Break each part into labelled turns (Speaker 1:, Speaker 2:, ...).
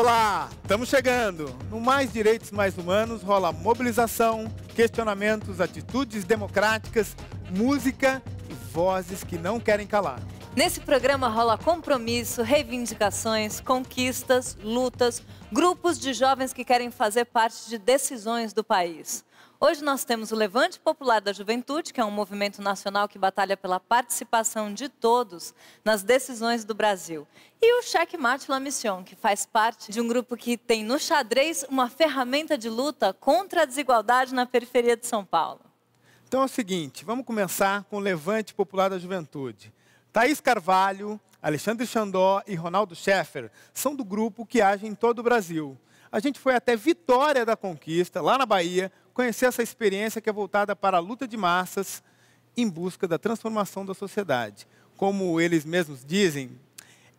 Speaker 1: Olá, estamos chegando. No Mais Direitos Mais Humanos rola mobilização, questionamentos, atitudes democráticas, música e vozes que não querem calar.
Speaker 2: Nesse programa rola compromisso, reivindicações, conquistas, lutas, grupos de jovens que querem fazer parte de decisões do país. Hoje nós temos o Levante Popular da Juventude, que é um movimento nacional que batalha pela participação de todos nas decisões do Brasil. E o Checkmate La Mission, que faz parte de um grupo que tem no xadrez uma ferramenta de luta contra a desigualdade na periferia de São Paulo.
Speaker 1: Então é o seguinte, vamos começar com o Levante Popular da Juventude. Thaís Carvalho, Alexandre Xandó e Ronaldo Scheffer são do grupo que age em todo o Brasil. A gente foi até Vitória da Conquista, lá na Bahia, conhecer essa experiência que é voltada para a luta de massas em busca da transformação da sociedade. Como eles mesmos dizem,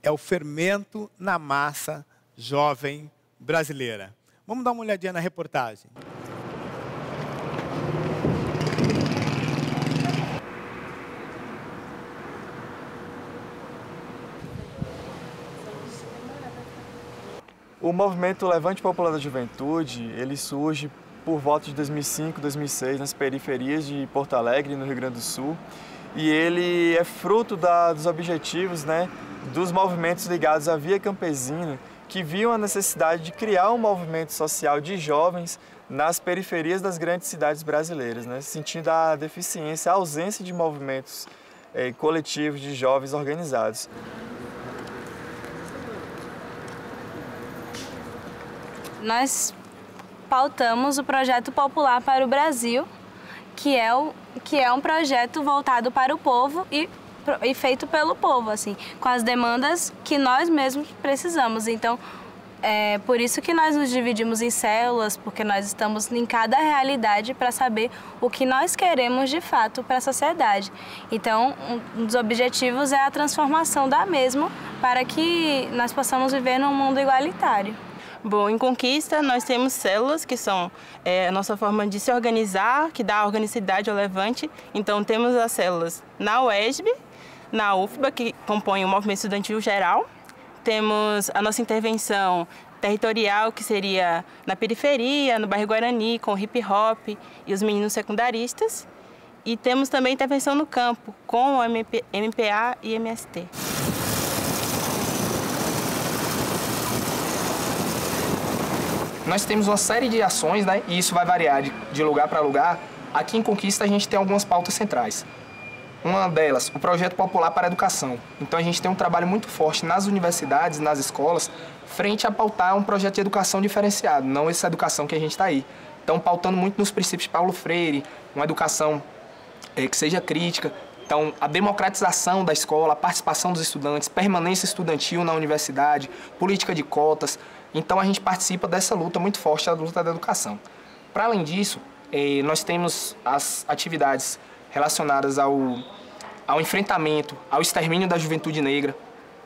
Speaker 1: é o fermento na massa jovem brasileira. Vamos dar uma olhadinha na reportagem.
Speaker 3: O movimento Levante Popular da Juventude, ele surge por volta de 2005, 2006, nas periferias de Porto Alegre, no Rio Grande do Sul. E ele é fruto dos objetivos, dos movimentos ligados à Via Campesina, que viam a necessidade de criar um movimento social de jovens nas periferias das grandes cidades brasileiras, sentindo a deficiência, a ausência de movimentos coletivos de jovens organizados.
Speaker 4: Nós pautamos o Projeto Popular para o Brasil, que é um projeto voltado para o povo e feito pelo povo, assim, com as demandas que nós mesmos precisamos. Então, é por isso que nós nos dividimos em células, porque nós estamos em cada realidade para saber o que nós queremos de fato para a sociedade. Então, um dos objetivos é a transformação da mesma para que nós possamos viver num mundo igualitário.
Speaker 5: Bom, em Conquista nós temos células, que são a nossa forma de se organizar, que dá organicidade ao Levante. Então temos as células na UESB, na UFBA, que compõe o Movimento Estudantil Geral. Temos a nossa intervenção territorial, que seria na periferia, no bairro Guarani, com o hip hop e os meninos secundaristas. E temos também intervenção no campo, com o MPA e MST.
Speaker 6: Nós temos uma série de ações, e isso vai variar de lugar para lugar. Aqui em Conquista a gente tem algumas pautas centrais. Uma delas, o Projeto Popular para a Educação. Então a gente tem um trabalho muito forte nas universidades, nas escolas, frente a pautar um projeto de educação diferenciado, não essa educação que a gente está aí. Então pautando muito nos princípios de Paulo Freire, uma educação que seja crítica. Então a democratização da escola, a participação dos estudantes, permanência estudantil na universidade, política de cotas. Então a gente participa dessa luta muito forte, a luta da educação. Para além disso, nós temos as atividades relacionadas ao enfrentamento, ao extermínio da juventude negra,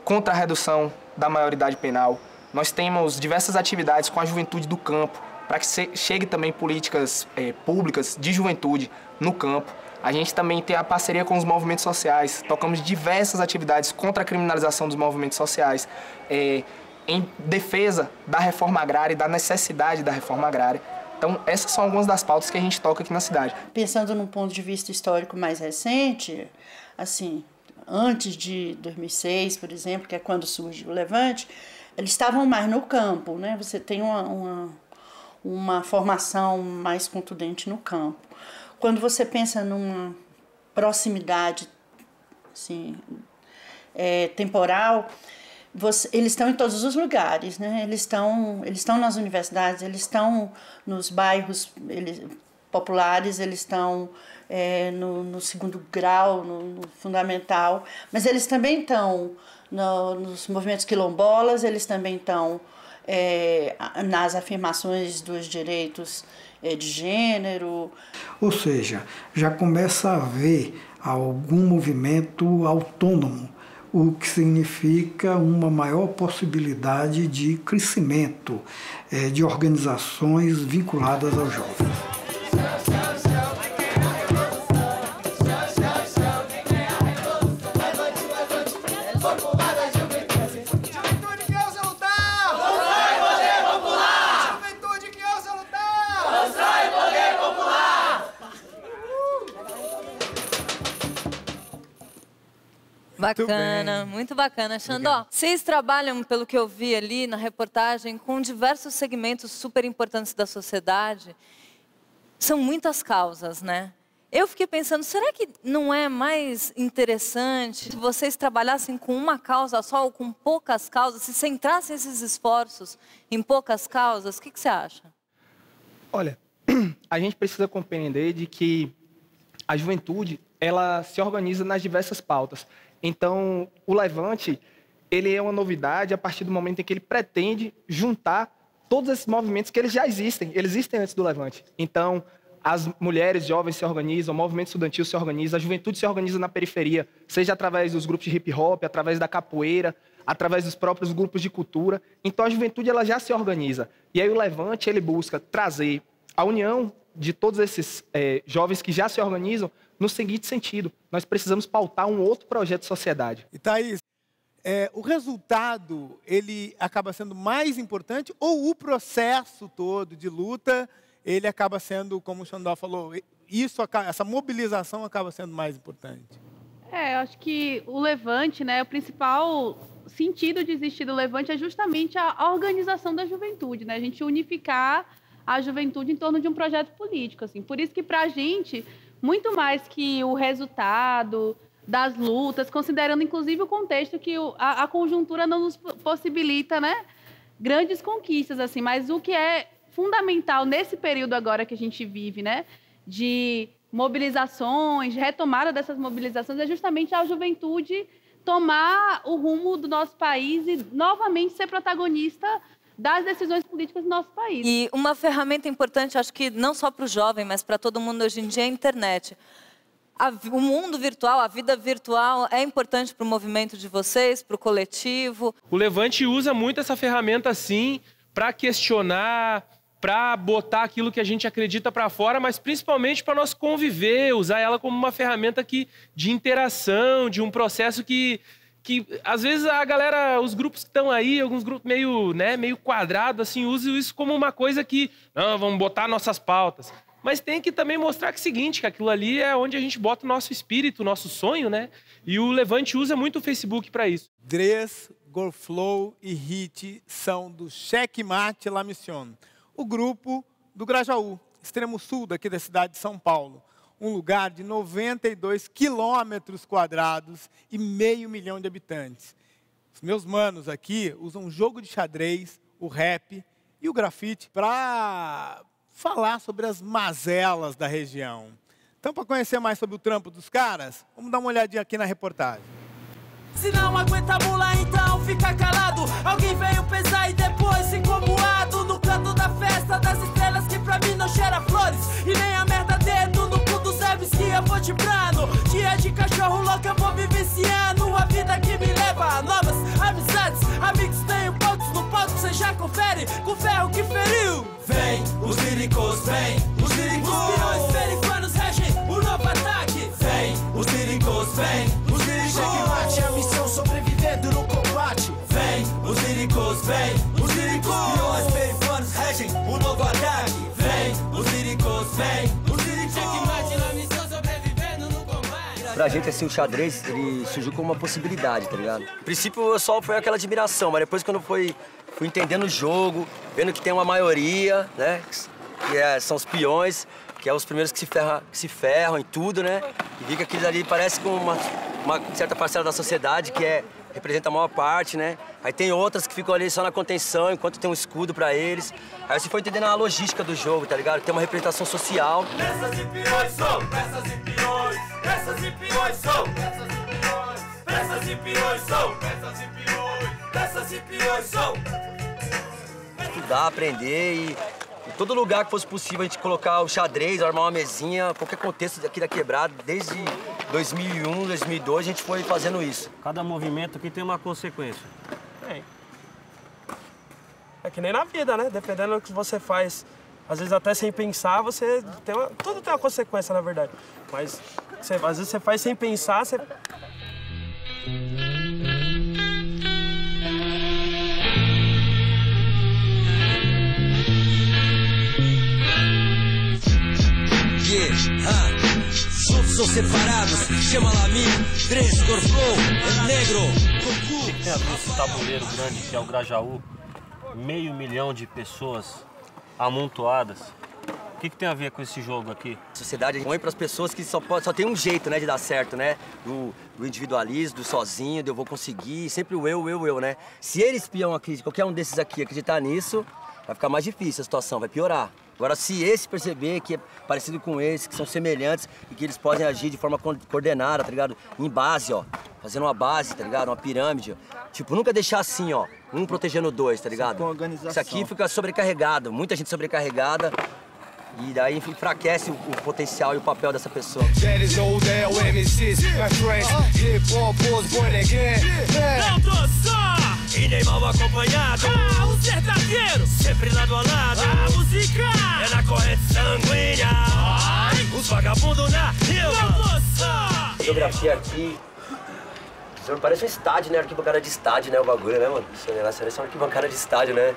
Speaker 6: contra a redução da maioridade penal. Nós temos diversas atividades com a juventude do campo, para que chegue também políticas públicas de juventude no campo. A gente também tem a parceria com os movimentos sociais, tocamos diversas atividades contra a criminalização dos movimentos sociais, em defesa da reforma agrária e da necessidade da reforma agrária. Então, essas são algumas das pautas que a gente toca aqui na cidade.
Speaker 7: Pensando num ponto de vista histórico mais recente, assim, antes de 2006, por exemplo, que é quando surge o Levante, eles estavam mais no campo, Você tem uma formação mais contundente no campo. Quando você pensa numa proximidade, assim, temporal, eles estão em todos os lugares, Eles estão nas universidades, eles estão nos bairros populares, eles estão no segundo grau, no fundamental, mas eles também estão nos movimentos quilombolas, eles também estão nas afirmações dos direitos de gênero.
Speaker 8: Ou seja, já começa a haver algum movimento autônomo, o que significa uma maior possibilidade de crescimento de organizações vinculadas aos jovens.
Speaker 9: Juventude, Deus é lutar!
Speaker 2: Bacana, muito bacana. Xandó, vocês trabalham, pelo que eu vi ali na reportagem, com diversos segmentos super importantes da sociedade. São muitas causas, né? Eu fiquei pensando, será que não é mais interessante se vocês trabalhassem com uma causa só ou com poucas causas, se centrassem esses esforços em poucas causas? O que você acha?
Speaker 6: Olha, a gente precisa compreender de que a juventude, ela se organiza nas diversas pautas. Então, o Levante, ele é uma novidade a partir do momento em que ele pretende juntar todos esses movimentos que eles já existem. Eles existem antes do Levante. Então, as mulheres jovens se organizam, o movimento estudantil se organiza, a juventude se organiza na periferia, seja através dos grupos de hip-hop, através da capoeira, através dos próprios grupos de cultura. Então, a juventude ela já se organiza. E aí o Levante ele busca trazer a união de todos esses jovens que já se organizam no seguinte sentido: nós precisamos pautar um outro projeto de sociedade.
Speaker 1: E Thaís, o resultado ele acaba sendo mais importante ou o processo todo de luta ele acaba sendo, como o Xandó falou, essa mobilização acaba sendo mais importante?
Speaker 9: Eu acho que o Levante, né, o principal sentido de existir do Levante é justamente a organização da juventude, né? A gente unificar a juventude em torno de um projeto político, assim. Por isso que, para a gente, muito mais que o resultado das lutas, considerando, inclusive, o contexto que a conjuntura não nos possibilita, né, grandes conquistas, assim. Mas o que é fundamental nesse período agora que a gente vive, né, de mobilizações, de retomada dessas mobilizações, é justamente a juventude tomar o rumo do nosso país e, novamente, ser protagonista das decisões políticas do nosso país.
Speaker 2: E uma ferramenta importante, acho que não só para o jovem, mas para todo mundo hoje em dia, é a internet. O mundo virtual, a vida virtual é importante para o movimento de vocês, para o coletivo?
Speaker 10: O Levante usa muito essa ferramenta, sim, para questionar, para botar aquilo que a gente acredita para fora, mas principalmente para nós conviver, usar ela como uma ferramenta de interação, de um processo que às vezes a galera, os grupos que estão aí, alguns grupos meio quadrados, assim, usam isso como uma coisa que, não, vamos botar nossas pautas. Mas tem que também mostrar que é o seguinte, que aquilo ali é onde a gente bota o nosso espírito, o nosso sonho, né? E o Levante usa muito o Facebook para isso.
Speaker 1: Dres, Gorflow e Hit são do Checkmate La Mission, o grupo do Grajaú, extremo sul daqui da cidade de São Paulo. Um lugar de 92 quilômetros quadrados e 500 mil de habitantes. Os meus manos aqui usam o jogo de xadrez, o rap e o grafite para falar sobre as mazelas da região. Então, para conhecer mais sobre o trampo dos caras, vamos dar uma olhadinha aqui na reportagem.
Speaker 11: Se não aguenta a mula, então fica calado. Alguém veio pesar e depois ficou moado no canto da festa das estrelas que pra mim não cheira flores e nem a merda dedo no cu dos ervos que eu vou timbrando. Dia de cachorro louco eu vou vivenciando a vida que me leva a novas amizades. Amigos tenho poucos no palco, cê já confere com o ferro que feriu. Vem, os líricos, vem, os líricos. Os peões perifanos regem o novo ataque. Vem, os líricos, vem, os líricos. Checkmate, a missão sobrevivendo no combate. Vem, os líricos, vem, os líricos. Os peões perifanos regem o novo ataque. Vem, os líricos, vem, os líricos. Checkmate, a missão sobrevivendo no combate.
Speaker 12: Pra gente, assim, o xadrez, ele surgiu como uma possibilidade, tá ligado? No princípio, só foi aquela admiração, mas depois quando fui entendendo o jogo, vendo que tem uma maioria, né, que são os peões, que é os primeiros que se ferram em tudo, né, e vi que aqueles ali parece com uma certa parcela da sociedade que representa a maior parte, né, aí tem outras que ficam ali só na contenção, enquanto tem um escudo pra eles, aí você foi entendendo a logística do jogo, tá ligado, tem uma representação social.
Speaker 11: Peças e peões são, peças e peões, peças e peões são, peças e peões, peças e peões são, peças e peões, peças e peões são.
Speaker 12: Estudar, aprender e em todo lugar que fosse possível a gente colocar o xadrez, armar uma mesinha, qualquer contexto aqui da quebrada, desde 2001, 2002 a gente foi fazendo isso.
Speaker 13: Cada movimento aqui tem uma consequência.
Speaker 14: É que nem na vida, né? Dependendo do que você faz, às vezes até sem pensar, você tem tudo tem uma consequência, na verdade. Mas às vezes você faz sem pensar, você...
Speaker 11: os outros são separados. Chama lá amigo, 3, Gorflow, El Negro, Goku.
Speaker 13: Tem a ver esse tabuleiro grande que é o Grajaú, 500 mil de pessoas amontoadas. O que tem a ver com esse jogo aqui?
Speaker 12: A sociedade põe para as pessoas que só tem um jeito, né, de dar certo, né? Do individualismo, do sozinho, do eu vou conseguir, sempre o eu, né? Se eles espiam aqui, qualquer um desses aqui acreditar nisso, vai ficar mais difícil a situação, vai piorar. Agora, se esse perceber que é parecido com esse, que são semelhantes e que eles podem agir de forma coordenada, tá ligado? Em base, ó. Fazendo uma base, tá ligado? Uma pirâmide. Tipo, nunca deixar assim, ó. Um protegendo o dois, tá ligado? Isso aqui fica sobrecarregado, muita gente sobrecarregada. E daí enfraquece o potencial e o papel dessa pessoa.
Speaker 11: Não tô só e nem mal acompanhado. O sertaneiro sempre lado a lado. A música é na corrente sanguínea. Os vagabundos na rua. Não tô só.
Speaker 12: Geografia aqui. Parece um estádio, né? Arquibancada de estádio, né? O bagulho, né, mano? Esse negócio parece uma arquibancada de estádio, né?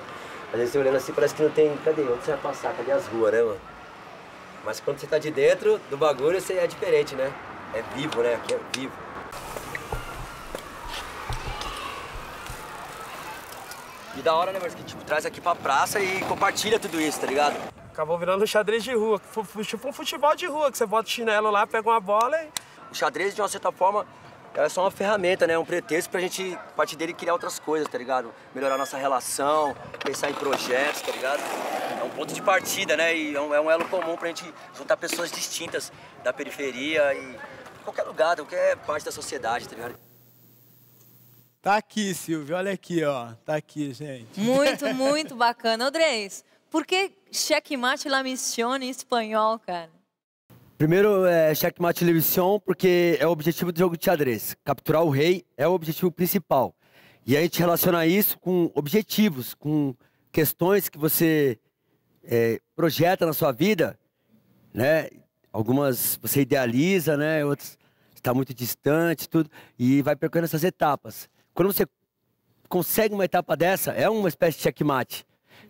Speaker 12: Às vezes você olhando assim, parece que não tem... Cadê? Onde você vai passar? Cadê as ruas, né, mano? Mas quando você tá de dentro do bagulho, você é diferente, né? É vivo, né? Aqui é vivo. E da hora, né, mas que tipo, traz aqui pra praça e compartilha tudo isso, tá ligado?
Speaker 14: Acabou virando um xadrez de rua, tipo um futebol de rua, que você bota o chinelo lá, pega uma bola e...
Speaker 12: O xadrez, de uma certa forma, é só uma ferramenta, né? Um pretexto pra gente, a partir dele, criar outras coisas, tá ligado? Melhorar nossa relação, pensar em projetos, tá ligado? É um ponto de partida, né? E é um elo comum pra gente juntar pessoas distintas da periferia e qualquer lugar, qualquer parte da sociedade, tá ligado?
Speaker 1: Tá aqui, Silvio, olha aqui, ó. Tá aqui, gente.
Speaker 2: Muito, muito bacana. Andrés, por que checkmate la mission em espanhol, cara?
Speaker 12: Primeiro, checkmate la mission, porque é o objetivo do jogo de xadrez. Capturar o rei é o objetivo principal. E a gente relaciona isso com objetivos, com questões que você projeta na sua vida, né? Algumas você idealiza, né? Outras está muito distante, tudo. E vai percorrendo essas etapas. Quando você consegue uma etapa dessa, é uma espécie de checkmate,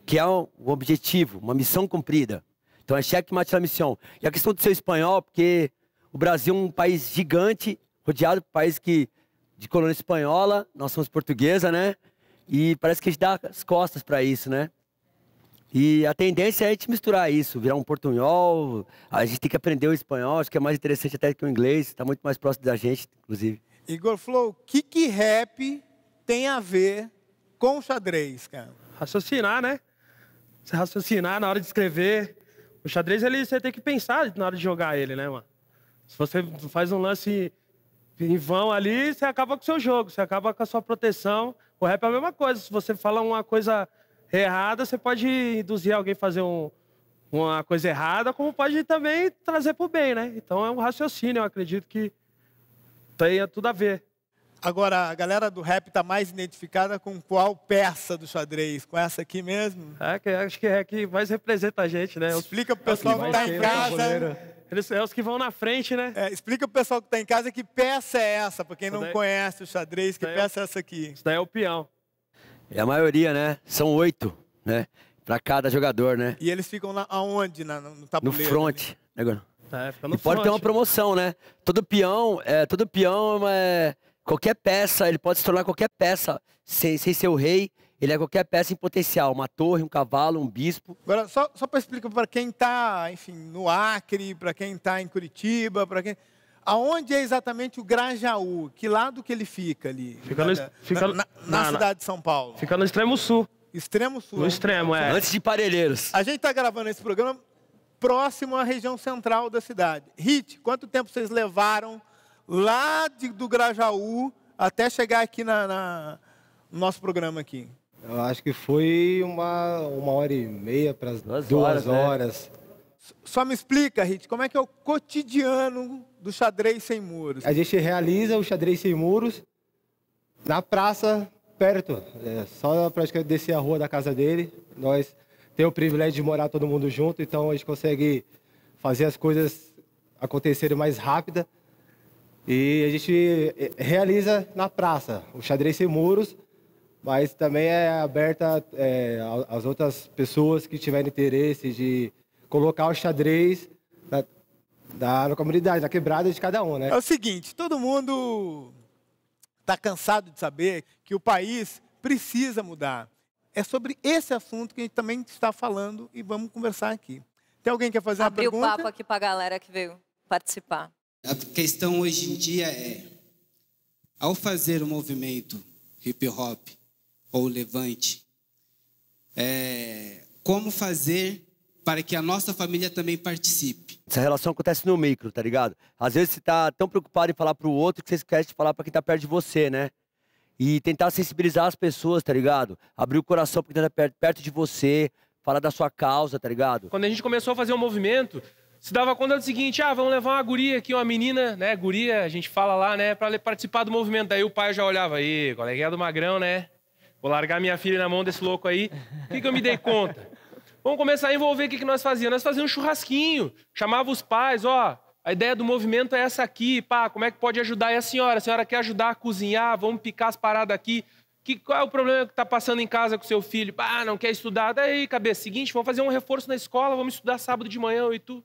Speaker 12: que é um objetivo, uma missão cumprida. Então é checkmate la mission. E a questão do seu espanhol, porque o Brasil é um país gigante, rodeado por países de colônia espanhola, nós somos portuguesa, né? E parece que a gente dá as costas para isso, né? E a tendência é a gente misturar isso, virar um portunhol, a gente tem que aprender o espanhol, acho que é mais interessante até que o inglês, está muito mais próximo da gente, inclusive.
Speaker 1: Igor Flow, o que rap tem a ver com xadrez, cara?
Speaker 14: Raciocinar, né? Você raciocinar na hora de escrever. O xadrez, você tem que pensar na hora de jogar ele, né, mano? Se você faz um lance em vão ali, você acaba com o seu jogo, você acaba com a sua proteção. O rap é a mesma coisa, se você fala uma coisa errada, você pode induzir alguém a fazer uma coisa errada, como pode também trazer pro bem, né? Então é um raciocínio, eu acredito que tem tudo a ver.
Speaker 1: Agora, a galera do rap está mais identificada com qual peça do xadrez? Com essa aqui mesmo?
Speaker 14: Acho que é a que mais representa a gente, né?
Speaker 1: Explica pro pessoal que está em casa.
Speaker 14: Eles são os que vão na frente, né?
Speaker 1: Explica pro pessoal que está em casa que peça é essa, para quem não conhece o xadrez, que peça é essa aqui?
Speaker 14: Isso daí é o peão.
Speaker 12: É a maioria, né? São 8, né? Para cada jogador, né?
Speaker 1: E eles ficam aonde? No tabuleiro?
Speaker 12: No front.
Speaker 14: Fica no
Speaker 12: e pode
Speaker 14: front.
Speaker 12: ter uma promoção, né? Todo peão qualquer peça, ele pode se tornar qualquer peça, sem ser o rei, ele é qualquer peça em potencial, uma torre, um cavalo, um bispo.
Speaker 1: Agora, só para explicar para quem está, enfim, no Acre, para quem está em Curitiba, para quem... Aonde é exatamente o Grajaú? Que lado que ele fica ali? Na cidade de São Paulo.
Speaker 14: Fica no extremo sul.
Speaker 1: Extremo sul.
Speaker 14: No extremo,
Speaker 12: Antes de Parelheiros.
Speaker 1: A gente está gravando esse programa próximo à região central da cidade. Hit, quanto tempo vocês levaram lá do Grajaú até chegar aqui no nosso programa aqui?
Speaker 15: Eu acho que foi uma hora e meia para as 2 horas.
Speaker 1: Né? Só me explica, Hit, como é que é o cotidiano do xadrez sem muros?
Speaker 15: A gente realiza o xadrez sem muros na praça, perto. Só praticamente descer a rua da casa dele. Nós temos o privilégio de morar todo mundo junto, então a gente consegue fazer as coisas acontecerem mais rápida. E a gente realiza na praça o xadrez sem muros, mas também é aberta às outras pessoas que tiverem interesse de colocar o xadrez da comunidade, da quebrada de cada um, né?
Speaker 1: É o seguinte, todo mundo está cansado de saber que o país precisa mudar. É sobre esse assunto que a gente também está falando e vamos conversar aqui. Tem alguém que quer fazer uma pergunta?
Speaker 2: Abrir o papo aqui para a galera que veio participar.
Speaker 16: A questão hoje em dia é, ao fazer o movimento hip hop ou levante, como fazer para que a nossa família também participe?
Speaker 12: Essa relação acontece no micro, tá ligado? Às vezes você tá tão preocupado em falar pro outro que você esquece de falar pra quem tá perto de você, né? E tentar sensibilizar as pessoas, tá ligado? Abrir o coração pra quem tá perto de você, falar da sua causa, tá ligado?
Speaker 10: Quando a gente começou a fazer o movimento, se dava conta do seguinte, vamos levar uma guria aqui, uma menina, né, guria, a gente fala lá, né, pra participar do movimento. Daí o pai já olhava, aí, coleguinha do Magrão, né? Vou largar minha filha na mão desse louco aí. O que eu me dei conta? Vamos começar a envolver o que nós fazíamos. Nós fazíamos um churrasquinho, chamava os pais, ó, a ideia do movimento é essa aqui, pá, como é que pode ajudar? E a senhora quer ajudar a cozinhar, vamos picar as paradas aqui. Qual é o problema que tá passando em casa com seu filho? Não quer estudar? Daí, cabeça, seguinte, vamos fazer um reforço na escola, vamos estudar sábado de manhã, eu e tu.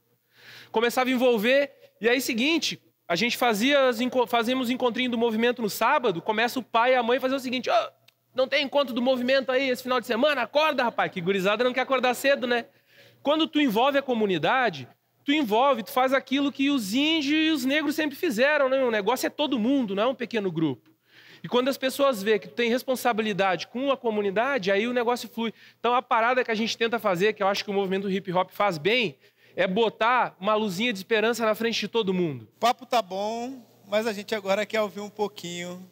Speaker 10: Começava a envolver, e aí, seguinte, a gente fazíamos encontrinho do movimento no sábado, começa o pai e a mãe a fazer o seguinte, não tem encontro do movimento aí esse final de semana? Acorda, rapaz, que gurizada não quer acordar cedo, né? Quando tu envolve a comunidade, tu faz aquilo que os índios e os negros sempre fizeram, né? O negócio é todo mundo, não é um pequeno grupo. E quando as pessoas veem que tu tem responsabilidade com a comunidade, aí o negócio flui. Então a parada que a gente tenta fazer, que eu acho que o movimento hip hop faz bem, é botar uma luzinha de esperança na frente de todo mundo.
Speaker 1: O papo tá bom, mas a gente agora quer ouvir um pouquinho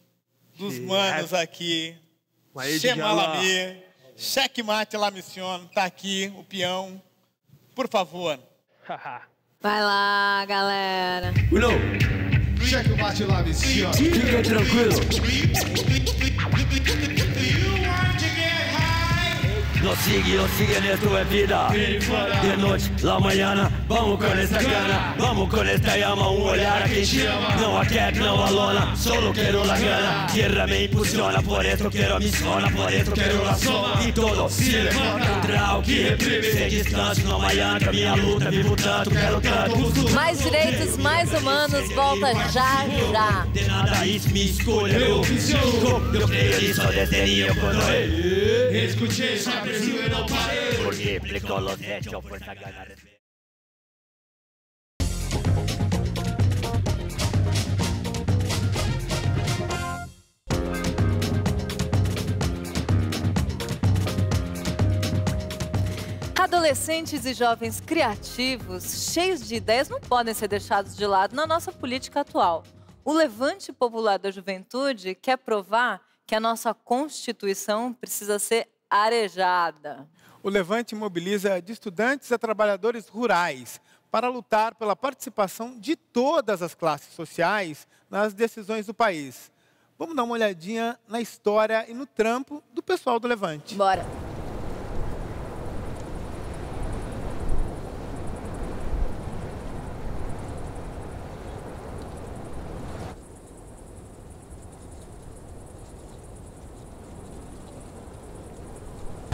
Speaker 1: dos manos aqui. Chemalami, Checkmate La Mission, tá aqui o peão. Por favor.
Speaker 2: Vai lá, galera.
Speaker 17: Checkmate La Mission.
Speaker 12: Fiquem tranquilo. Lo sigue, esto es vida. De noche, la mañana, vamos con esta gana, vamos con esta llama, un olhar que chama. No a cat, no a lona, solo quiero la gana. Tierra me impulsiona, por eso quiero mi zona, por eso quiero la soma. Y todo se levanta contra o que reprime. Sem descanso, não adianta minha luta, vivo tanto, quero tanto.
Speaker 2: Mais direitos, mais humanos, volta já, já.
Speaker 12: De nada isso me escolha, eu creio nisso desde niño quando
Speaker 17: escuché esa presión y no paré.
Speaker 12: Porque aplicó los hechos, fuerza ganar.
Speaker 2: Adolescentes e jovens criativos, cheios de ideias, não podem ser deixados de lado na nossa política atual. O Levante Popular da Juventude quer provar que a nossa Constituição precisa ser arejada.
Speaker 1: O Levante mobiliza de estudantes a trabalhadores rurais para lutar pela participação de todas as classes sociais nas decisões do país. Vamos dar uma olhadinha na história e no trampo do pessoal do Levante.
Speaker 2: Bora!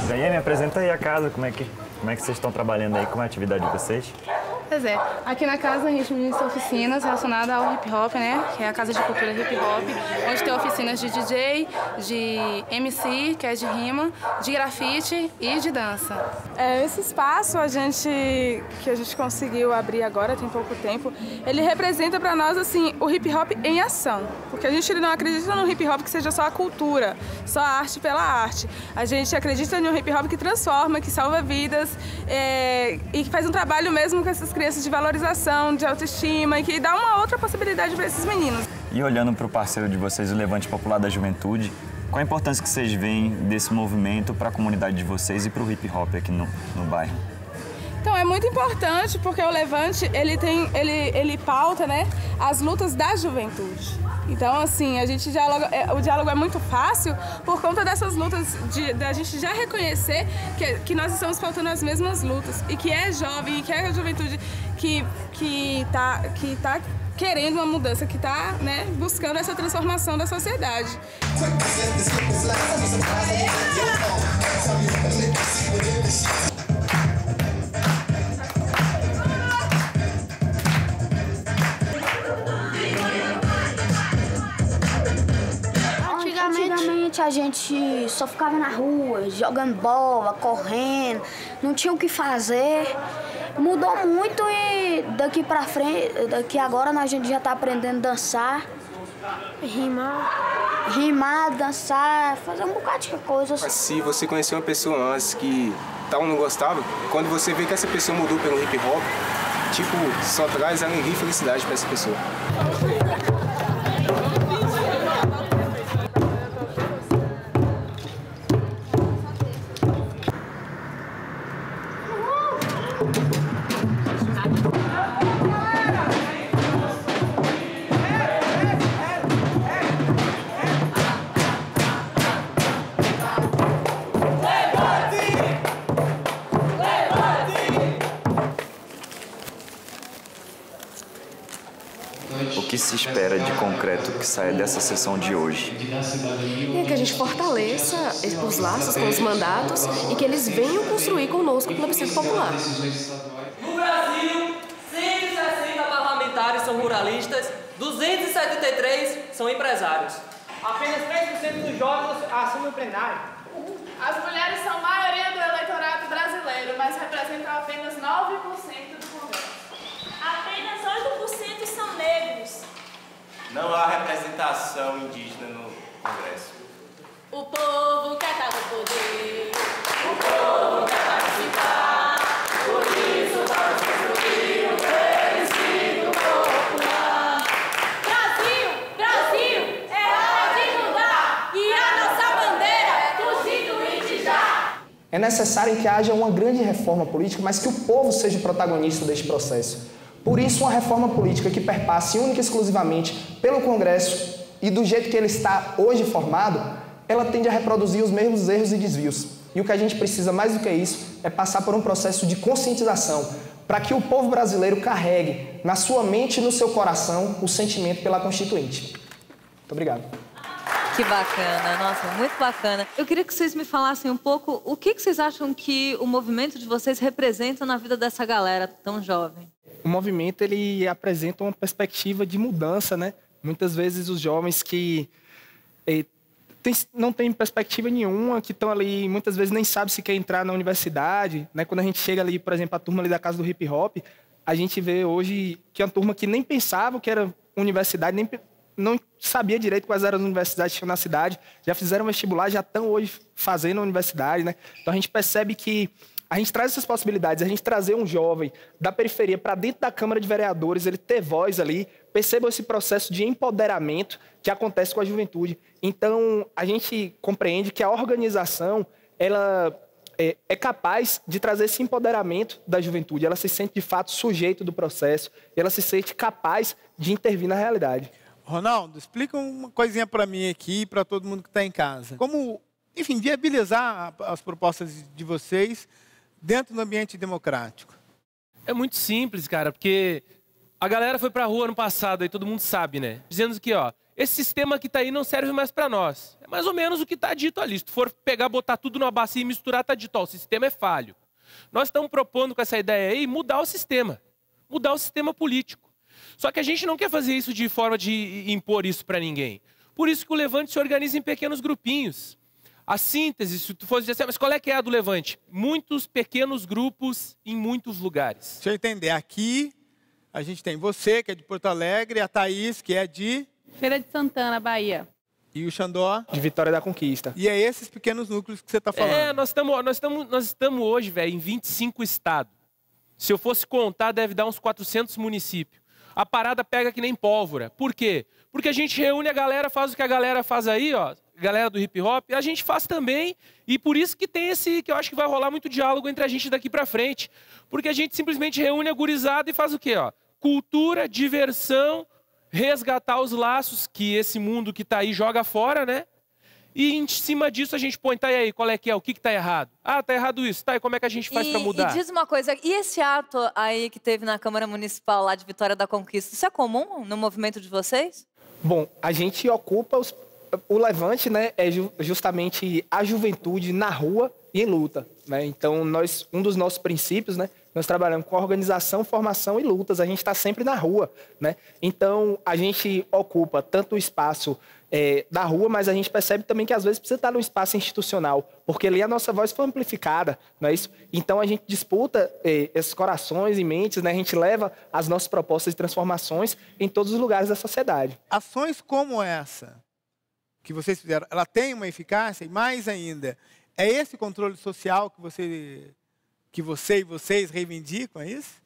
Speaker 18: E aí, me apresenta aí a casa, como é que vocês estão trabalhando aí, como é a atividade de vocês?
Speaker 19: Pois é, aqui na casa a gente ministra oficinas relacionadas ao hip hop, né? Que é a Casa de Cultura Hip Hop, onde tem oficinas de DJ, de MC, que é de rima, de grafite e de dança.
Speaker 20: Esse espaço que a gente conseguiu abrir agora, tem pouco tempo, ele representa para nós assim o hip hop em ação, porque a gente não acredita no hip hop que seja só a cultura, só a arte pela arte. A gente acredita no hip hop que transforma, que salva vidas e que faz um trabalho mesmo com essas crianças de valorização, de autoestima e que dá uma outra possibilidade para esses meninos.
Speaker 18: E olhando para o parceiro de vocês, o Levante Popular da Juventude, qual a importância que vocês veem desse movimento para a comunidade de vocês e para o hip hop aqui no bairro?
Speaker 20: Então é muito importante porque o Levante ele pauta, né, as lutas da juventude. Então, assim, o diálogo é muito fácil por conta dessas lutas, da gente já reconhecer que nós estamos pautando as mesmas lutas e que é jovem, e que é a juventude que tá querendo uma mudança, que está, né, buscando essa transformação da sociedade.
Speaker 21: Antigamente a gente só ficava na rua, jogando bola, correndo, não tinha o que fazer. Mudou muito e daqui pra frente, daqui agora a gente já tá aprendendo a dançar. Rimar, dançar, fazer um bocado de coisas.
Speaker 22: Se você conheceu uma pessoa antes que tal não gostava, quando você vê que essa pessoa mudou pelo hip hop, tipo, só traz alegria e felicidade pra essa pessoa.
Speaker 18: O que se espera de concreto que saia dessa sessão de hoje?
Speaker 23: É que a gente fortaleça os laços com os mandatos e que eles venham construir conosco o plebiscito popular.
Speaker 24: No Brasil, 160 parlamentares são ruralistas, 273 são empresários.
Speaker 25: Apenas 3% dos jovens assumem o plenário.
Speaker 20: As mulheres são a maioria do eleitorado brasileiro, mas representam apenas 9% do Congresso.
Speaker 26: Apenas 8% são negros.
Speaker 27: Não há representação indígena no Congresso.
Speaker 26: O povo quer estar no poder. O povo quer participar. Por isso vamos construir o plebiscito popular. Brasil, Brasil, é hora de mudar. E a nossa bandeira é constituinte já.
Speaker 6: É necessário que haja uma grande reforma política, mas que o povo seja o protagonista deste processo. Por isso, uma reforma política que perpasse única e exclusivamente pelo Congresso e do jeito que ele está hoje formado, ela tende a reproduzir os mesmos erros e desvios. E o que a gente precisa mais do que isso é passar por um processo de conscientização para que o povo brasileiro carregue na sua mente e no seu coração o sentimento pela Constituinte. Muito obrigado.
Speaker 2: Que bacana, nossa, muito bacana. Eu queria que vocês me falassem um pouco o que vocês acham que o movimento de vocês representa na vida dessa galera tão jovem.
Speaker 6: O movimento, ele apresenta uma perspectiva de mudança, né? Muitas vezes os jovens que não têm perspectiva nenhuma, que estão ali, muitas vezes nem sabem se quer entrar na universidade, né? Quando a gente chega ali, por exemplo, a turma ali da Casa do Hip Hop, a gente vê hoje que é uma turma que nem pensava que era universidade, nem não sabia direito quais eram as universidades que tinham na cidade, já fizeram vestibular, já estão hoje fazendo a universidade, né? Então a gente percebe que a gente traz essas possibilidades, a gente trazer um jovem da periferia para dentro da Câmara de Vereadores, ele ter voz ali, perceba esse processo de empoderamento que acontece com a juventude. Então, a gente compreende que a organização, ela é capaz de trazer esse empoderamento da juventude, ela se sente de fato sujeito do processo, ela se sente capaz de intervir na realidade.
Speaker 1: Ronaldo, explica uma coisinha para mim aqui e para todo mundo que está em casa. Como, enfim, viabilizar as propostas de vocês dentro do ambiente democrático?
Speaker 10: É muito simples, cara, porque a galera foi pra rua ano passado, aí todo mundo sabe, né? Dizendo que, ó, esse sistema que tá aí não serve mais pra nós. É mais ou menos o que tá dito ali. Se tu for pegar, botar tudo numa bacia e misturar, tá dito, ó, o sistema é falho. Nós estamos propondo com essa ideia aí mudar o sistema político. Só que a gente não quer fazer isso de forma de impor isso pra ninguém. Por isso que o Levante se organiza em pequenos grupinhos. A síntese, se tu fosse dizer assim, mas qual é que é a do Levante? Muitos pequenos grupos em muitos lugares.
Speaker 1: Deixa eu entender. Aqui a gente tem você, que é de Porto Alegre, a Thaís, que é de
Speaker 9: Feira de Santana, Bahia.
Speaker 1: E o Xandó?
Speaker 6: De Vitória da Conquista.
Speaker 1: E é esses pequenos núcleos que você está falando?
Speaker 10: É, nós estamos hoje, velho, em 25 estados. Se eu fosse contar, deve dar uns 400 municípios. A parada pega que nem pólvora. Por quê? Porque a gente reúne a galera, faz o que a galera faz aí, ó. Galera do hip hop, a gente faz também, e por isso que tem esse, que eu acho que vai rolar muito diálogo entre a gente daqui pra frente, porque a gente simplesmente reúne a gurizada e faz o quê, ó? Cultura, diversão, resgatar os laços que esse mundo que tá aí joga fora, né? E em cima disso a gente põe, tá aí, qual é que é, o que tá errado? Ah, tá errado isso, tá, e como é que a gente faz pra mudar?
Speaker 2: E diz uma coisa, e esse ato aí que teve na Câmara Municipal lá de Vitória da Conquista, isso é comum no movimento de vocês?
Speaker 6: Bom, a gente ocupa o Levante, né, é justamente a juventude na rua e em luta, né? Então, um dos nossos princípios, né, nós trabalhamos com organização, formação e lutas. A gente está sempre na rua, né? Então, a gente ocupa tanto o espaço da rua, mas a gente percebe também que às vezes precisa estar no espaço institucional, porque ali a nossa voz foi amplificada, não é isso? Então, a gente disputa esses corações e mentes, né? A gente leva as nossas propostas de transformações em todos os lugares da sociedade.
Speaker 1: Ações como essa que vocês fizeram, ela tem uma eficácia? E mais ainda, é esse controle social que você e vocês reivindicam, é isso?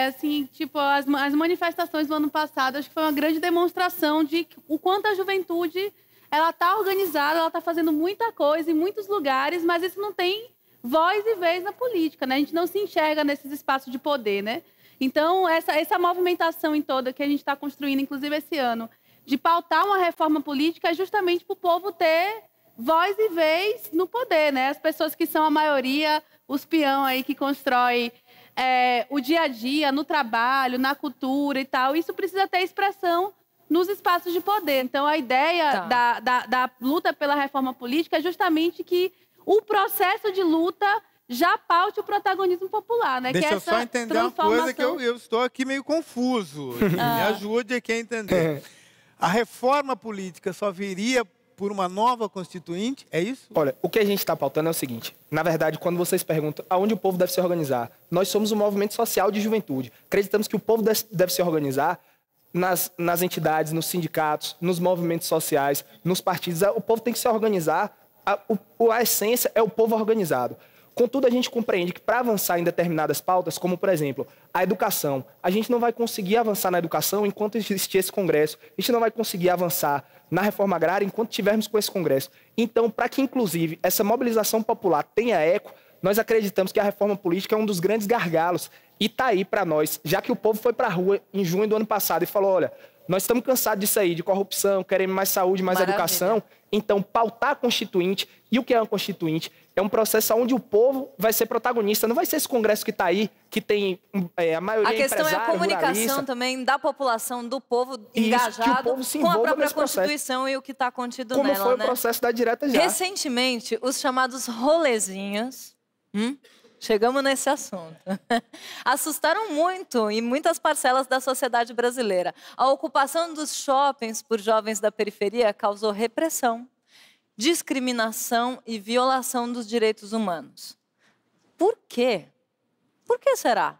Speaker 9: Assim, tipo, as manifestações do ano passado, acho que foi uma grande demonstração de o quanto a juventude, ela está organizada, ela está fazendo muita coisa em muitos lugares, mas isso não tem voz e vez na política, né? A gente não se enxerga nesses espaços de poder, né? Então, essa movimentação em toda que a gente está construindo, inclusive esse ano, de pautar uma reforma política é justamente para o povo ter voz e vez no poder, né? As pessoas que são a maioria, os peão aí que constrói o dia a dia, no trabalho, na cultura e tal, isso precisa ter expressão nos espaços de poder. Então, a ideia da luta pela reforma política é justamente que o processo de luta já paute o protagonismo popular, né?
Speaker 1: Deixa eu só entender uma coisa que eu estou aqui meio confuso. Me ajude aqui a entender. A reforma política só viria por uma nova constituinte, é isso?
Speaker 6: Olha, o que a gente está pautando é o seguinte. Na verdade, quando vocês perguntam aonde o povo deve se organizar, nós somos um movimento social de juventude. Acreditamos que o povo deve se organizar nas entidades, nos sindicatos, nos movimentos sociais, nos partidos. O povo tem que se organizar. A essência é o povo organizado. Contudo, a gente compreende que para avançar em determinadas pautas, como, por exemplo, a educação, a gente não vai conseguir avançar na educação enquanto existir esse Congresso. A gente não vai conseguir avançar na reforma agrária enquanto tivermos com esse Congresso. Então, para que, inclusive, essa mobilização popular tenha eco, nós acreditamos que a reforma política é um dos grandes gargalos. E está aí para nós, já que o povo foi para a rua em junho do ano passado e falou, olha, nós estamos cansados disso aí, de corrupção, queremos mais saúde, mais educação. Então, pautar a Constituinte. E o que é uma Constituinte? É um processo onde o povo vai ser protagonista. Não vai ser esse Congresso que está aí, que tem a maioria empresária,
Speaker 2: A questão é a comunicação
Speaker 6: ruralista.
Speaker 2: Também da população, do povo engajado
Speaker 6: povo se
Speaker 2: com a
Speaker 6: envolva
Speaker 2: própria
Speaker 6: nesse processo.
Speaker 2: Constituição e o que está contido
Speaker 6: Como
Speaker 2: nela,
Speaker 6: foi o
Speaker 2: né?
Speaker 6: processo da direta já.
Speaker 2: Recentemente, os chamados rolezinhos, chegamos nesse assunto, assustaram muito em muitas parcelas da sociedade brasileira. A ocupação dos shoppings por jovens da periferia causou repressão, discriminação e violação dos direitos humanos. Por quê? Por que será?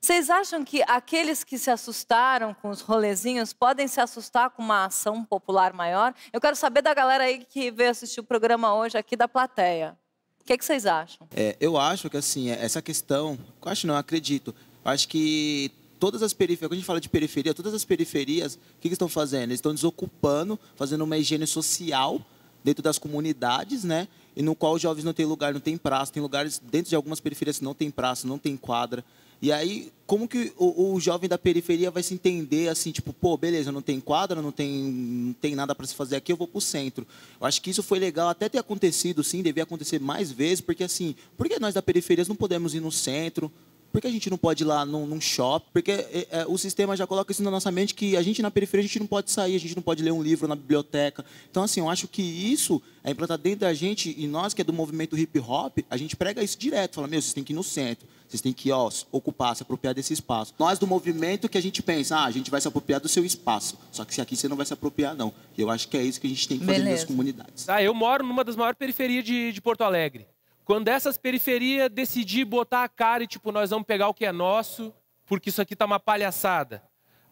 Speaker 2: Vocês acham que aqueles que se assustaram com os rolezinhos podem se assustar com uma ação popular maior? Eu quero saber da galera aí que veio assistir o programa hoje aqui da plateia. O que vocês acham?
Speaker 3: Eu acho que, assim, essa questão... Eu acho não, eu acredito. Eu acho que todas as periferias... Quando a gente fala de periferia, todas as periferias, o que estão fazendo? Eles estão desocupando, fazendo uma higiene social dentro das comunidades, né? E no qual os jovens não têm lugar, não tem praça. Tem lugares dentro de algumas periferias que não tem praça, não tem quadra. E aí, como que o jovem da periferia vai se entender assim, tipo, pô, beleza, não tem quadra, não tem nada para se fazer aqui, eu vou para o centro. Eu acho que isso foi legal até ter acontecido, sim, devia acontecer mais vezes, porque assim, por que nós da periferia não podemos ir no centro? Por que a gente não pode ir lá num shopping? Porque o sistema já coloca isso na nossa mente, que a gente na periferia a gente não pode sair, a gente não pode ler um livro na biblioteca. Então, assim, eu acho que isso é implantado dentro da gente, e nós que é do movimento hip hop, a gente prega isso direto, fala, vocês têm que ir no centro, vocês têm que ocupar, se apropriar desse espaço. Nós do movimento que a gente pensa, a gente vai se apropriar do seu espaço, só que aqui você não vai se apropriar, não. E eu acho que é isso que a gente tem que fazer nas comunidades.
Speaker 10: Eu moro numa das maiores periferias de Porto Alegre. Quando essas periferias decidir botar a cara e, tipo, nós vamos pegar o que é nosso, porque isso aqui tá uma palhaçada,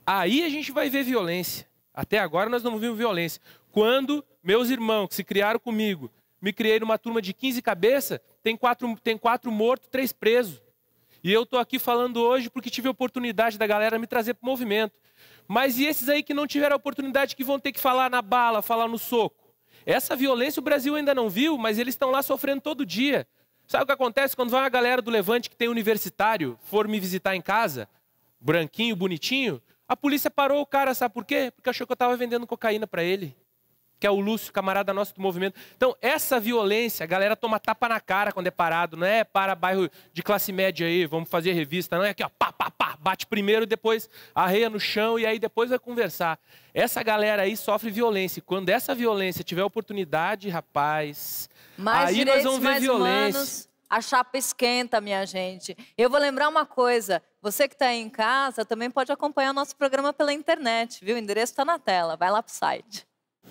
Speaker 10: aí a gente vai ver violência. Até agora nós não vimos violência. Quando meus irmãos que se criaram comigo, me criei numa turma de 15 cabeças, tem quatro mortos, 3 presos. E eu tô aqui falando hoje porque tive a oportunidade da galera me trazer pro movimento. Mas e esses aí que não tiveram a oportunidade, que vão ter que falar na bala, falar no soco? Essa violência o Brasil ainda não viu, mas eles estão lá sofrendo todo dia. Sabe o que acontece quando vai uma galera do Levante que tem universitário, for me visitar em casa, branquinho, bonitinho, a polícia parou o cara, sabe por quê? Porque achou que eu estava vendendo cocaína para ele, que é o Lúcio, camarada nosso do movimento. Então, essa violência, a galera toma tapa na cara quando é parado, não é para bairro de classe média aí, vamos fazer revista, não é aqui, ó, pá, pá, pá, bate primeiro, depois arreia no chão e aí depois vai conversar. Essa galera aí sofre violência. E quando essa violência tiver oportunidade, rapaz,
Speaker 2: mais
Speaker 10: aí
Speaker 2: direitos,
Speaker 10: nós vamos ver
Speaker 2: mais
Speaker 10: violência.
Speaker 2: Humanos. A chapa esquenta, minha gente. Eu vou lembrar uma coisa, você que está aí em casa também pode acompanhar o nosso programa pela internet, viu? O endereço está na tela, vai lá pro site.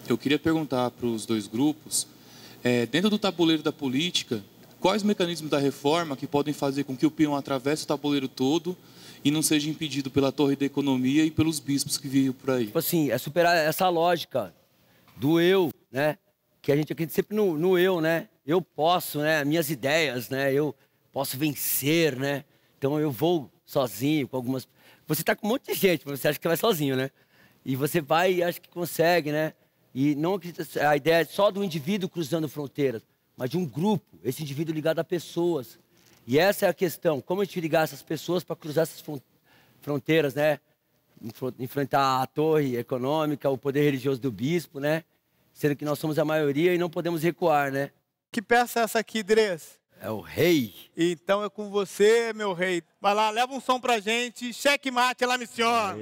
Speaker 4: Eu queria perguntar para os dois grupos, dentro do tabuleiro da política, quais mecanismos da reforma que podem fazer com que o peão atravesse o tabuleiro todo e não seja impedido pela torre da economia e pelos bispos que vivem por aí?
Speaker 12: Tipo assim, é superar essa lógica do eu, né? Que a gente acredita sempre no eu, né? Eu posso, né? Minhas ideias, né? Eu posso vencer, né? Então eu vou sozinho com algumas... Você tá com um monte de gente, mas você acha que vai sozinho, né? E você vai e acha que consegue, né? E não acredita... A ideia é só do indivíduo cruzando fronteiras, mas de um grupo, esse indivíduo ligado a pessoas. E essa é a questão, como a gente ligar essas pessoas para cruzar essas fronteiras, né? Enfrentar a torre econômica, o poder religioso do bispo, né? Sendo que nós somos a maioria e não podemos recuar, né?
Speaker 1: Que peça é essa aqui, Dres?
Speaker 12: É o rei.
Speaker 1: Então é com você, meu rei. Vai lá, leva um som pra gente. Checkmate la mission.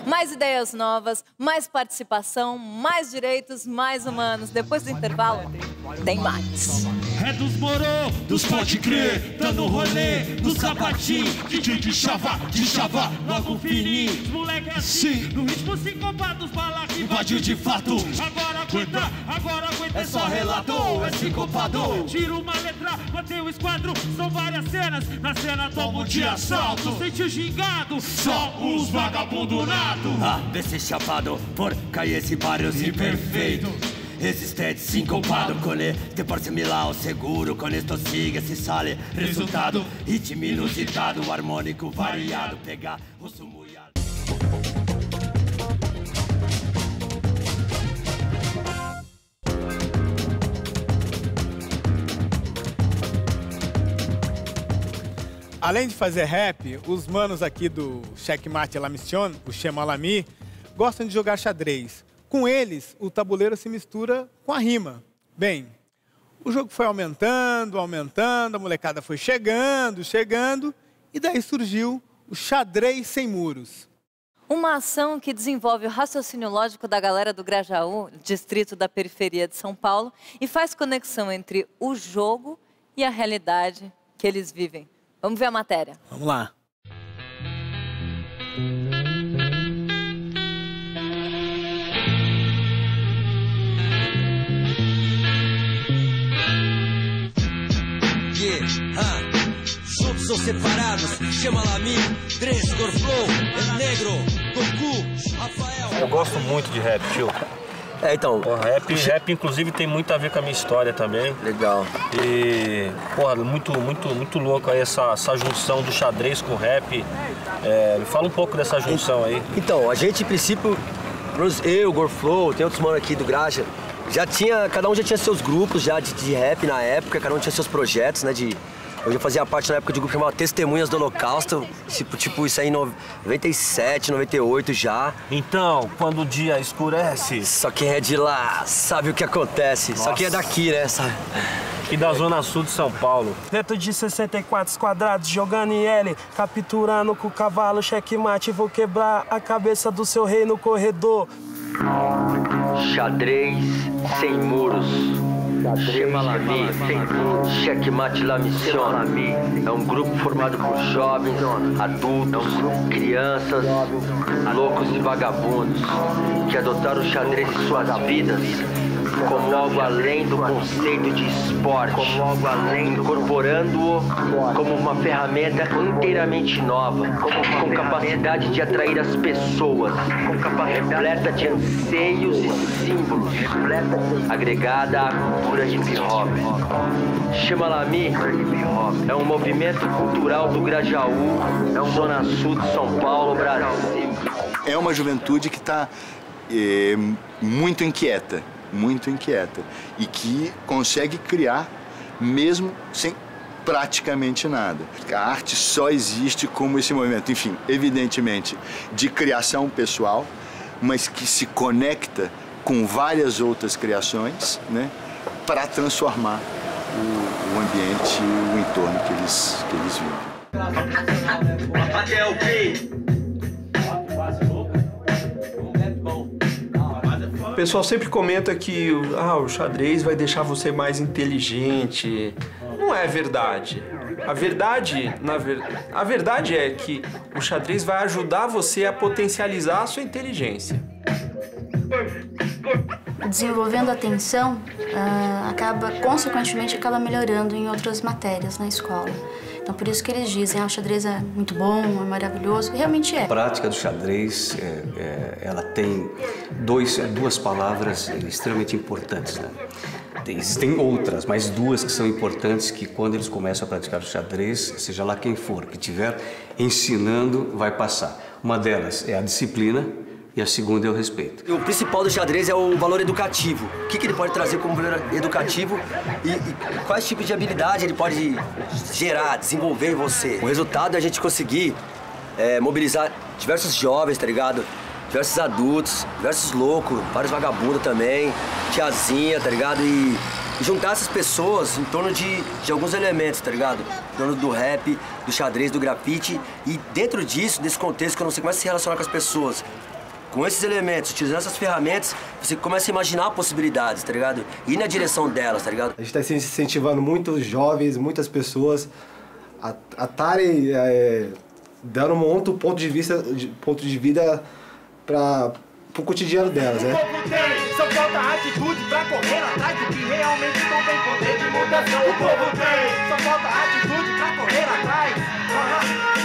Speaker 2: Mais ideias novas, mais participação, mais direitos, mais humanos. Depois do intervalo, tem mais.
Speaker 17: É dos morô, dos pode crer, dando rolê, do sapatinho, de chava, logo fininho. Os moleque é assim, no ritmo sincopado, dos bala que invadiu de fato. Agora aguenta, é só relato, é sincopado. Tira uma letra, mantém o esquadro, são várias cenas. Na cena toma de assalto, sente o gingado, só os vagabundo nado.
Speaker 5: Desse chapado, por cair esse barrio imperfeito. Resistente, sincopado, con este por similar, seguro, con esto sigue, se sale. Resultado, ritmo inusitado, harmônico variado, pegar o sumulhado.
Speaker 1: Além de fazer rap, os manos aqui do Checkmate la mission, o Chemalami, gostam de jogar xadrez. Com eles, o tabuleiro se mistura com a rima. Bem, o jogo foi aumentando, a molecada foi chegando, e daí surgiu o xadrez sem muros.
Speaker 2: Uma ação que desenvolve o raciocínio lógico da galera do Grajaú, distrito da periferia de São Paulo, e faz conexão entre o jogo e a realidade que eles vivem. Vamos ver a matéria.
Speaker 1: Vamos lá.
Speaker 5: Juntos ou separados, chama Lami, Dres, Gorflow, El Negro, Goku, Rafael.
Speaker 7: Eu gosto muito de rap, tio.
Speaker 12: Então...
Speaker 7: Rap, inclusive, tem muito a ver com a minha história também.
Speaker 12: Legal.
Speaker 7: E, muito louco aí essa junção do xadrez com o rap. Me fala um pouco dessa junção aí.
Speaker 12: Então, a gente, em princípio, eu, Gorflow, tem outros manos aqui do Graja, cada um já tinha seus grupos já de rap na época, cada um tinha seus projetos, né, eu já fazia parte na época de um grupo chamado Testemunhas do Holocausto, tipo isso aí em 97, 98 já.
Speaker 7: Então, quando o dia escurece...
Speaker 12: Só quem é de lá sabe o que acontece, Nossa. Só quem é daqui, né, sabe?
Speaker 7: E da zona sul de São Paulo.
Speaker 8: Dentro de 64 quadrados, jogando em L, capturando com o cavalo, checkmate, vou quebrar a cabeça do seu rei no corredor.
Speaker 5: Xadrez sem muros. Chemalami, Checkmate la mission. É um grupo formado por jovens, adultos, crianças, loucos e vagabundos que adotaram o xadrez em suas vidas como algo além do conceito de esporte, incorporando-o como uma ferramenta inteiramente nova, com capacidade de atrair as pessoas, repleta de anseios e símbolos, agregada à cultura hip-hop. Chemalami é um movimento cultural do Grajaú, zona sul de São Paulo, Brasil.
Speaker 11: É uma juventude que está muito inquieta e que consegue criar mesmo sem praticamente nada. A arte só existe como esse movimento, enfim, evidentemente, de criação pessoal, mas que se conecta com várias outras criações, né, para transformar o ambiente e o entorno que eles vivem.
Speaker 5: Até o quê?
Speaker 13: O pessoal sempre comenta que o xadrez vai deixar você mais inteligente, não é verdade. A verdade é que o xadrez vai ajudar você a potencializar a sua inteligência.
Speaker 14: Desenvolvendo a atenção, consequentemente, acaba melhorando em outras matérias na escola. Então, por isso que eles dizem, o xadrez é muito bom, é maravilhoso, e realmente é.
Speaker 15: A prática do xadrez, ela tem duas palavras extremamente importantes, né? Existem outras, mas duas que são importantes, que quando eles começam a praticar o xadrez, seja lá quem for, que estiver ensinando, vai passar. Uma delas é a disciplina, e a segunda é o respeito.
Speaker 12: O principal do xadrez é o valor educativo. O que ele pode trazer como valor educativo e quais tipos de habilidade ele pode gerar, desenvolver em você. O resultado é a gente conseguir mobilizar diversos jovens, tá ligado? Diversos adultos, diversos loucos, vários vagabundos também, tiazinha, tá ligado? E juntar essas pessoas em torno de alguns elementos, tá ligado? Em torno do rap, do xadrez, do grafite. E dentro disso, desse contexto, quando você começa a se relacionar com as pessoas, com esses elementos, utilizando essas ferramentas, você começa a imaginar possibilidades, tá ligado? E ir na direção delas, tá ligado?
Speaker 16: A gente está incentivando muitos jovens, muitas pessoas a estarem dando um outro ponto de vida para o cotidiano delas, né?
Speaker 17: Só falta atitude pra correr atrás do que realmente não tem poder de mudança. O povo tem, só falta atitude pra correr atrás.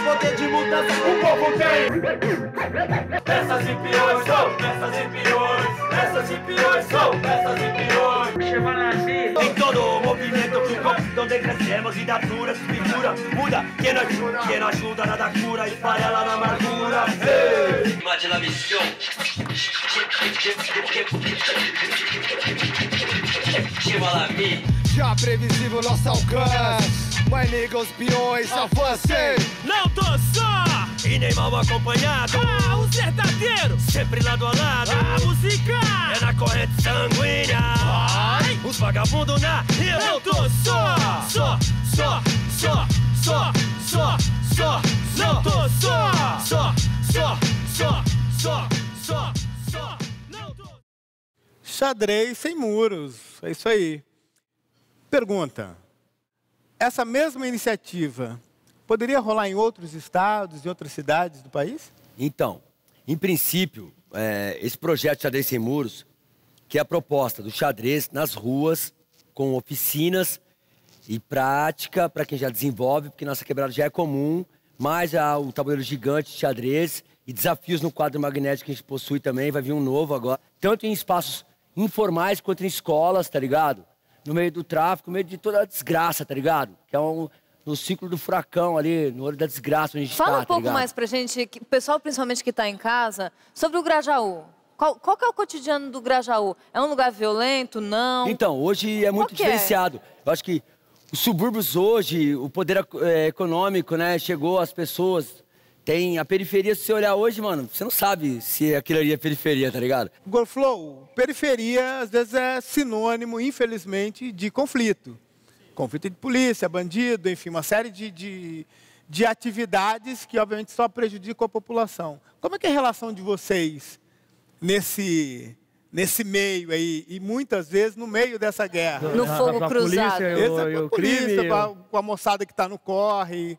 Speaker 17: Poder de mudança, o povo tem. Peças e peões são peças e peões. Peças e peões são peças e peões. Em todo movimento donde crescemos e da dura se pintura. Muda, quem não ajuda nada cura, esfarela na amargura.
Speaker 5: Imagina a missão.
Speaker 17: Já previsível nosso alcance. My niggas, peões, avancem.
Speaker 5: Não tô só e nem mal acompanhado. O sertadeiro sempre lado a lado. A música é na corrente sanguínea. Os vagabundos na rio. Não tô só. Não tô só.
Speaker 1: Xadrez sem muros, é isso aí. Pergunta, essa mesma iniciativa poderia rolar em outros estados, em outras cidades do país?
Speaker 12: Então, em princípio, esse projeto Xadrez Sem Muros, que é a proposta do xadrez nas ruas, com oficinas e prática para quem já desenvolve, porque nossa quebrada já é comum, mais o tabuleiro gigante de xadrez e desafios no quadro magnético que a gente possui também, vai vir um novo agora. Tanto em espaços informais quanto em escolas, tá ligado? No meio do tráfico, no meio de toda a desgraça, tá ligado? Que é no ciclo do furacão ali, no olho da desgraça onde a gente
Speaker 2: Fala
Speaker 12: tá,
Speaker 2: um pouco mais pra gente, o pessoal principalmente que tá em casa, sobre o Grajaú. Qual que é o cotidiano do Grajaú? É um lugar violento, não?
Speaker 12: Então, hoje é muito diferenciado. Eu acho que os subúrbios hoje, o poder econômico, né, chegou às pessoas. Tem a periferia, se você olhar hoje, mano, você não sabe se aquilo ali é periferia, tá ligado?
Speaker 1: Golflow, periferia às vezes é sinônimo, infelizmente, de conflito. Conflito de polícia, bandido, enfim, uma série de atividades que, obviamente, só prejudicam a população. Como é que é a relação de vocês nesse meio aí, e muitas vezes no meio dessa guerra?
Speaker 2: No fogo cruzado.
Speaker 1: Com a polícia, com a moçada que está no corre.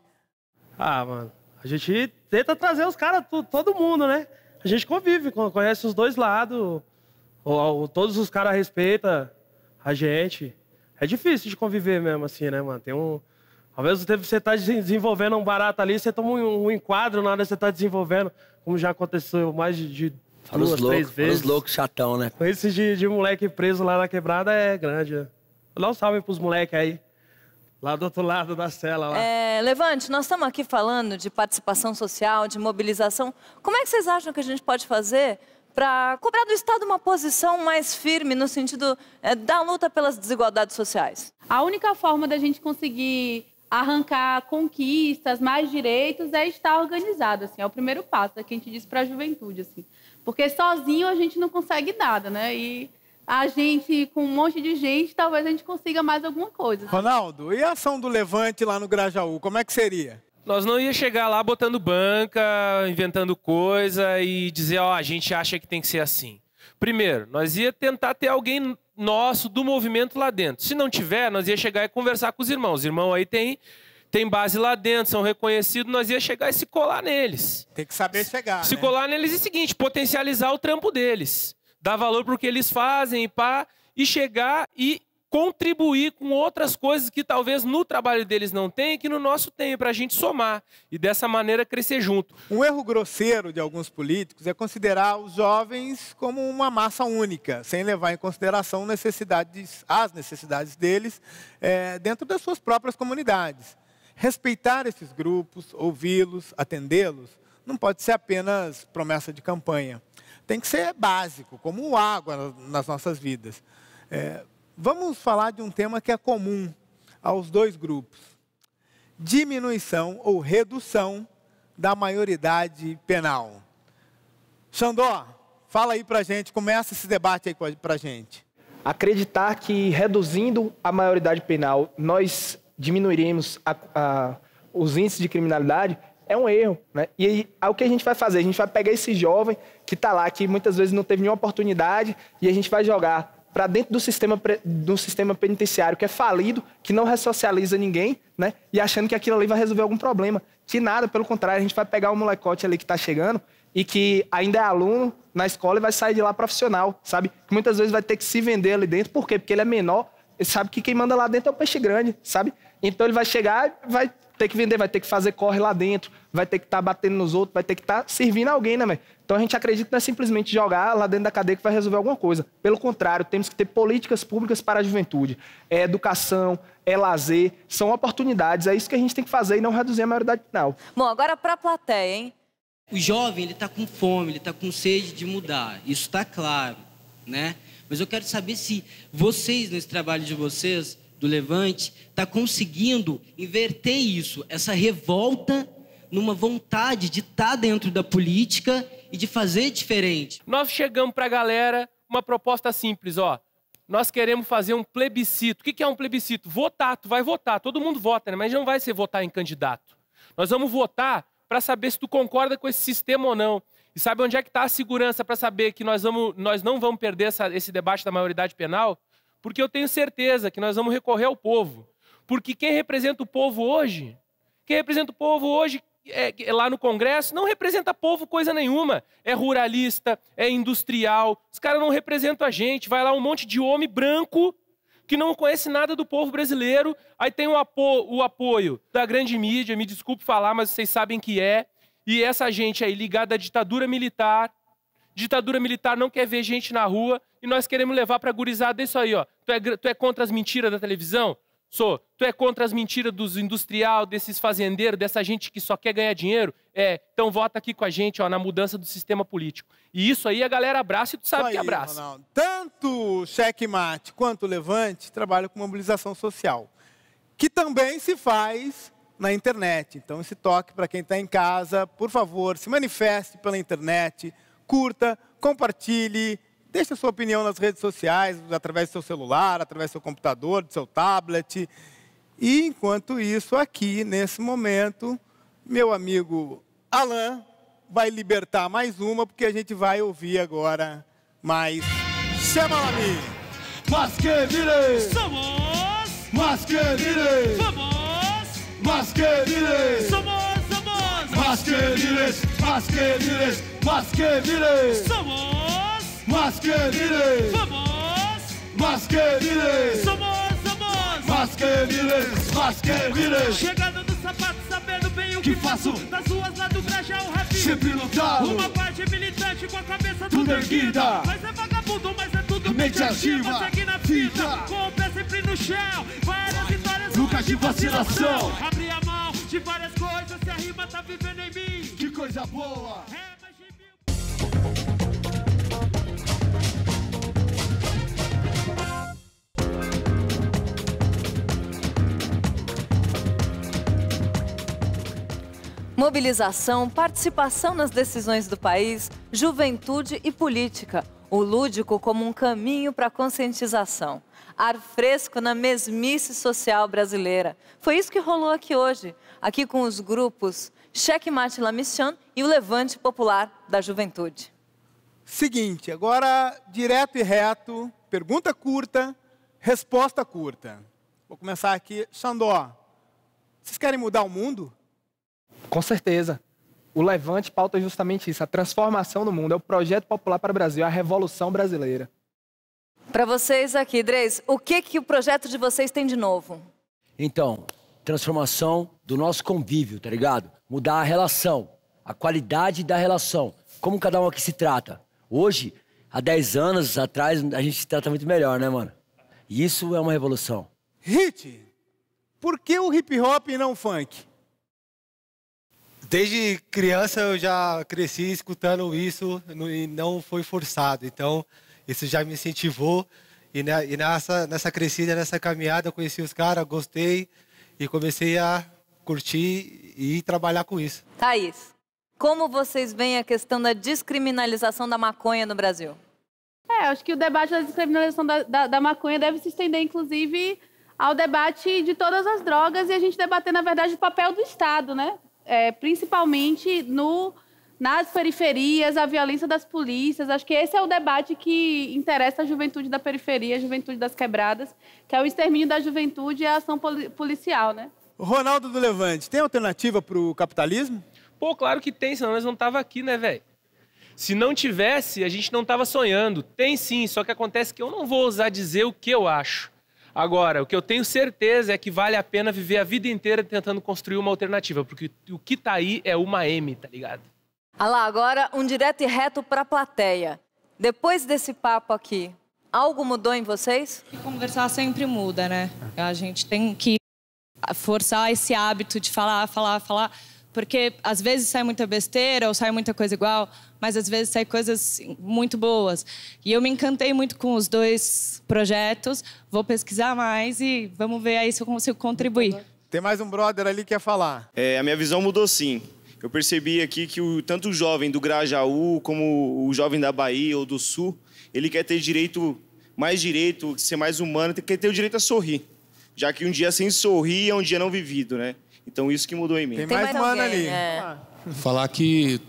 Speaker 8: Ah, mano, a gente tenta trazer os caras, todo mundo, né? A gente convive, conhece os dois lados, todos os caras respeitam a gente. É difícil de conviver mesmo assim, né, mano? Às vezes você tá desenvolvendo um barato ali, você toma um enquadro na hora que você tá desenvolvendo, como já aconteceu mais de duas, três vezes.
Speaker 12: Os loucos chatão, né?
Speaker 8: Com esse de moleque preso lá na quebrada é grande, né? Dá um salve pros moleques aí, lá do outro lado da cela lá.
Speaker 2: Levante, nós estamos aqui falando de participação social, de mobilização. Como é que vocês acham que a gente pode fazer para cobrar do Estado uma posição mais firme no sentido da luta pelas desigualdades sociais?
Speaker 9: A única forma da gente conseguir arrancar conquistas, mais direitos, é estar organizado, assim, é o primeiro passo que a gente diz para a juventude, assim. Porque sozinho a gente não consegue nada, né? E a gente, com um monte de gente, talvez a gente consiga mais alguma coisa.
Speaker 1: Ronaldo, e a ação do Levante lá no Grajaú, como é que seria?
Speaker 10: Nós não ia chegar lá botando banca, inventando coisa e dizer, ó, a gente acha que tem que ser assim. Primeiro, nós ia tentar ter alguém nosso do movimento lá dentro. Se não tiver, nós ia chegar e conversar com os irmãos. Os irmãos aí tem base lá dentro, são reconhecidos, nós ia chegar e se colar neles.
Speaker 1: Tem que saber chegar,
Speaker 10: Se colar neles é o seguinte, potencializar o trampo deles. Dar valor para o que eles fazem e chegar e contribuir com outras coisas que talvez no trabalho deles não tem, que no nosso tem, para a gente somar. E dessa maneira crescer junto.
Speaker 1: Um erro grosseiro de alguns políticos é considerar os jovens como uma massa única, sem levar em consideração as necessidades deles dentro das suas próprias comunidades. Respeitar esses grupos, ouvi-los, atendê-los, não pode ser apenas promessa de campanha. Tem que ser básico, como água nas nossas vidas. Vamos falar de um tema que é comum aos dois grupos. Diminuição ou redução da maioridade penal. Xandó, fala aí pra gente, começa esse debate aí pra gente.
Speaker 6: Acreditar que reduzindo a maioridade penal nós diminuiremos os índices de criminalidade é um erro, né? E aí, o que a gente vai fazer? A gente vai pegar esse jovem que está lá, que muitas vezes não teve nenhuma oportunidade, e a gente vai jogar para dentro do sistema penitenciário que é falido, que não ressocializa ninguém, né? E achando que aquilo ali vai resolver algum problema. Que nada, pelo contrário, a gente vai pegar um molecote ali que está chegando e que ainda é aluno na escola e vai sair de lá profissional, sabe? Que muitas vezes vai ter que se vender ali dentro. Por quê? Porque ele é menor, ele sabe que quem manda lá dentro é o peixe grande, sabe? Então ele vai chegar, vai ter que vender, vai ter que fazer corre lá dentro, vai ter que estar batendo nos outros, vai ter que estar servindo alguém, né, velho? Então a gente acredita que não é simplesmente jogar lá dentro da cadeia que vai resolver alguma coisa. Pelo contrário, temos que ter políticas públicas para a juventude. É educação, é lazer, são oportunidades, é isso que a gente tem que fazer e não reduzir a maioridade penal.
Speaker 2: Bom, agora para a plateia, hein?
Speaker 18: O jovem, ele está com fome, ele está com sede de mudar, isso está claro, né? Mas eu quero saber se vocês, nesse trabalho de vocês, do Levante, está conseguindo inverter isso, essa revolta numa vontade de estar dentro da política e de fazer diferente.
Speaker 10: Nós chegamos para a galera uma proposta simples, ó. Nós queremos fazer um plebiscito. O que é um plebiscito? Votar, tu vai votar, todo mundo vota, né? Mas não vai ser votar em candidato. Nós vamos votar para saber se tu concorda com esse sistema ou não. E sabe onde é que está a segurança para saber que nós não vamos perder esse debate da maioridade penal? Porque eu tenho certeza que nós vamos recorrer ao povo. Porque quem representa o povo hoje, lá no Congresso, não representa povo coisa nenhuma. É ruralista, é industrial. Os caras não representam a gente. Vai lá um monte de homem branco que não conhece nada do povo brasileiro. Aí tem o apoio da grande mídia, me desculpe falar, mas vocês sabem que é. E essa gente aí ligada à ditadura militar. Ditadura militar não quer ver gente na rua e nós queremos levar para a gurizada isso aí, ó. Tu é contra as mentiras da televisão? Sou. Tu é contra as mentiras dos industrial, desses fazendeiros, dessa gente que só quer ganhar dinheiro? Então vota aqui com a gente, ó, na mudança do sistema político. E isso aí a galera abraça e tu sabe que abraça.
Speaker 1: Ronaldo. Tanto o Checkmate quanto o Levante trabalham com mobilização social, que também se faz na internet. Então esse toque para quem está em casa, por favor, se manifeste pela internet, curta, compartilhe, deixe a sua opinião nas redes sociais, através do seu celular, através do seu computador, do seu tablet. E, enquanto isso, aqui, nesse momento, meu amigo Alain vai libertar mais uma, porque a gente vai ouvir agora mais Chama-me!
Speaker 17: Mas que direi! Somos! Mas que direi! Vamos! Mas que direi! Somos! Mas que direi! Mas que direi! Mas que direi! Somos! Mas que direi! Vamos! Mas que direi! Somos! Mas que direi! Mas que direi!
Speaker 26: Chegando no sapato, sabendo bem o que faço. Das ruas lá do Grajaú, rap.
Speaker 17: Sempre lutado.
Speaker 26: Uma parte militante com a cabeça
Speaker 17: tudo erguida.
Speaker 26: Mas é vagabundo, mas é tudo
Speaker 17: mente ativa.
Speaker 26: Vou seguir na fita, com o pé sempre no chão. Várias vitórias,
Speaker 17: nunca de vacilação.
Speaker 26: Abri a mão de várias coisas, se a rima tá vivendo em mim.
Speaker 17: Que coisa boa!
Speaker 2: Mobilização, participação nas decisões do país, juventude e política. O lúdico como um caminho para a conscientização. Ar fresco na mesmice social brasileira. Foi isso que rolou aqui hoje. Aqui com os grupos Checkmate La Mission e o Levante Popular da Juventude.
Speaker 1: Seguinte, agora direto e reto, pergunta curta, resposta curta. Vou começar aqui. Xandó, vocês querem mudar o mundo?
Speaker 6: Com certeza. O Levante pauta justamente isso, a transformação do mundo. É o projeto popular para o Brasil, é a revolução brasileira.
Speaker 2: Para vocês aqui, Dreis, o que o projeto de vocês tem de novo?
Speaker 19: Então, transformação do nosso convívio, tá ligado? Mudar a relação, a qualidade da relação, como cada um aqui se trata. Hoje, há 10 anos atrás, a gente se trata muito melhor, né, mano? E isso é uma revolução.
Speaker 1: Hit, por que o hip hop e não o funk?
Speaker 20: Desde criança eu já cresci escutando isso e não foi forçado. Então, isso já me incentivou. E nessa crescida, nessa caminhada, eu conheci os caras, gostei e comecei a curtir e trabalhar com isso.
Speaker 2: Thaís, como vocês veem a questão da descriminalização da maconha no Brasil?
Speaker 9: Acho que o debate da descriminalização da maconha deve se estender, inclusive, ao debate de todas as drogas e a gente debater, na verdade, o papel do Estado, né? Principalmente nas periferias, a violência das polícias. Acho que esse é o debate que interessa a juventude da periferia, a juventude das quebradas, que é o extermínio da juventude e a ação policial, né?
Speaker 1: Ronaldo do Levante, tem alternativa para o capitalismo?
Speaker 10: Pô, claro que tem, senão nós não tava aqui, né, velho? Se não tivesse, a gente não tava sonhando. Tem sim, só que acontece que eu não vou ousar dizer o que eu acho. Agora, o que eu tenho certeza é que vale a pena viver a vida inteira tentando construir uma alternativa, porque o que tá aí é uma M, tá ligado?
Speaker 2: Ah lá, agora um direto e reto pra plateia. Depois desse papo aqui, algo mudou em vocês?
Speaker 21: Conversar sempre muda, né? A gente tem que forçar esse hábito de falar, porque às vezes sai muita besteira ou sai muita coisa igual, mas às vezes sai coisas muito boas. E eu me encantei muito com os dois projetos, vou pesquisar mais e vamos ver aí se eu consigo contribuir.
Speaker 1: Tem mais um brother ali que quer falar.
Speaker 22: A minha visão mudou sim. Eu percebi aqui que tanto o jovem do Grajaú como o jovem da Bahia ou do Sul, ele quer ter mais direito, ser mais humano, quer ter o direito a sorrir. Já que um dia sem sorrir é um dia não vivido, né? Então isso que mudou em mim.
Speaker 1: Tem mais mano ali.
Speaker 4: Falar que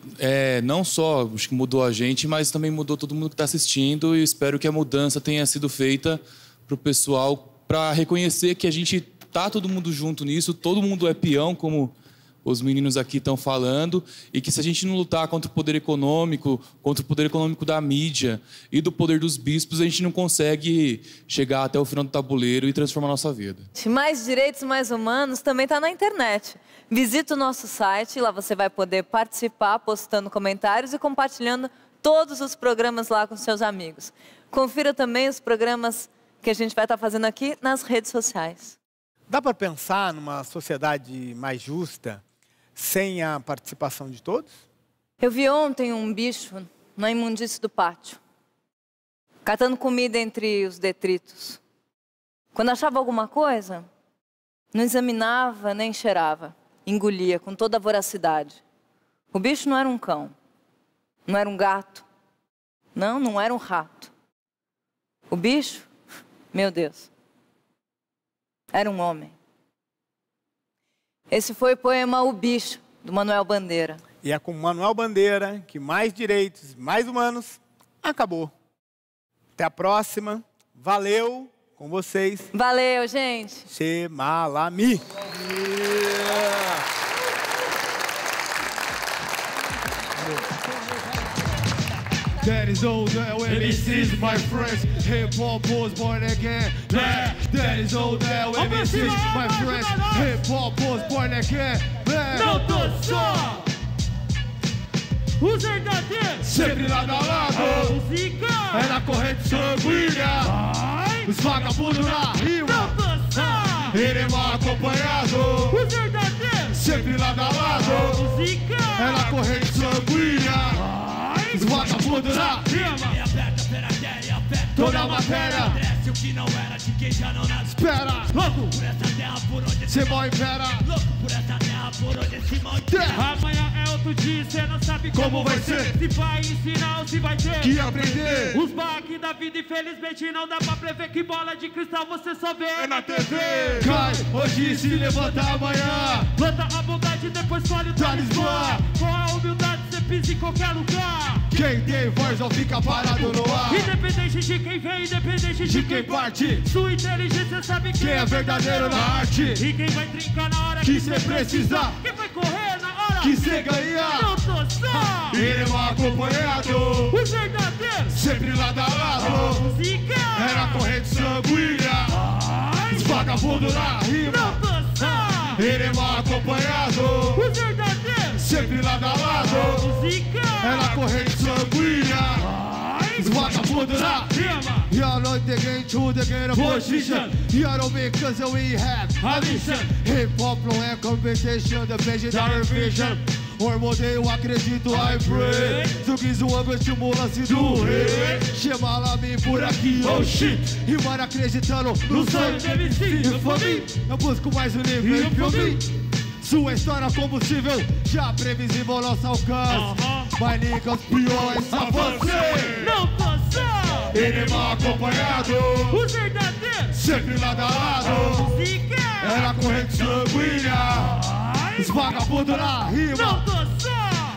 Speaker 4: não só acho que mudou a gente, mas também mudou todo mundo que está assistindo e espero que a mudança tenha sido feita para o pessoal, para reconhecer que a gente tá todo mundo junto nisso, todo mundo é peão, como os meninos aqui estão falando, e que se a gente não lutar contra o poder econômico da mídia e do poder dos bispos, a gente não consegue chegar até o final do tabuleiro e transformar a nossa vida.
Speaker 2: Mais direitos, mais humanos também está na internet. Visite o nosso site, lá você vai poder participar, postando comentários e compartilhando todos os programas lá com seus amigos. Confira também os programas que a gente vai estar fazendo aqui nas redes sociais.
Speaker 1: Dá para pensar numa sociedade mais justa sem a participação de todos?
Speaker 2: Eu vi ontem um bicho na imundície do pátio, catando comida entre os detritos. Quando achava alguma coisa, não examinava nem cheirava, engolia com toda a voracidade. O bicho não era um cão, não era um gato, não era um rato. O bicho, meu Deus, era um homem. Esse foi o poema O Bicho, do Manuel Bandeira.
Speaker 1: E é com Manuel Bandeira que mais direitos, mais humanos, acabou. Até a próxima. Valeu com vocês.
Speaker 2: Valeu, gente.
Speaker 1: Shemalami.
Speaker 17: That is old MCs, my friends. Hip hop was born again. That is old MCs, my friends. Hip hop was born again. Não tô só. Os verdadeiros sempre lado a lado. A música é na corrente sanguínea. Os vagabundos na rima. Não tô só. Iremos acompanhado. Os verdadeiros sempre lado a lado. A música é na corrente sanguínea. Os vagabundos na rima. Toda a matéria desce o que não era de quem já não nasce. Espera, louco por essa terra por onde esse mal impera. Louco por essa terra por onde esse mal impera. Amanhã é outro dia, cê não sabe como vai ser. Se vai ensinar ou se vai ter que aprender. Os baques da vida, infelizmente, não dá pra prever. Que bola de cristal você só vê na TV. Cai hoje se levanta amanhã. Planta a bondade, depois colhe o talismã. Com a humildade você pisa em qualquer lugar.
Speaker 3: Quem tem voz não fica parado no ar.
Speaker 17: Independente de quem vem, independente de quem parte. Sua inteligência sabe quem é verdadeiro na arte. E quem vai trincar na hora que cê precisar. Quem vai correr na hora
Speaker 3: que cê ganhar.
Speaker 17: Não tô só.
Speaker 3: Iremos acompanhado.
Speaker 17: O verdadeiro
Speaker 3: sempre lado a lado.
Speaker 17: Música
Speaker 3: era corrente sanguínea. Os vagabundos na rima.
Speaker 17: Não tô só.
Speaker 3: Iremos acompanhado.
Speaker 17: O verdadeiro
Speaker 3: sempre lado a lado.
Speaker 17: Música
Speaker 3: era corrente sanguínea. Os vagabundos na rima. Y'all know the game to the game of position. Y'all know because we have a mission. Hip hop não é competition, depende da revision. Hormônio eu acredito, I pray. Zuguiz o ângulo estimula-se do rei. Chama lá mim por aqui, oh shit. E vai acreditando no sonho do MC. E for me, eu busco mais um nível. E for me, sua história combustível já previsível ao nosso alcance. Mas niggas piores a você.
Speaker 17: Não tô só.
Speaker 3: Inimigo acompanhado.
Speaker 17: O verdadeiro
Speaker 3: sempre lado a lado.
Speaker 17: Música
Speaker 3: era corrente sanguínea. Os vagabundos na rima.
Speaker 17: Não tô só.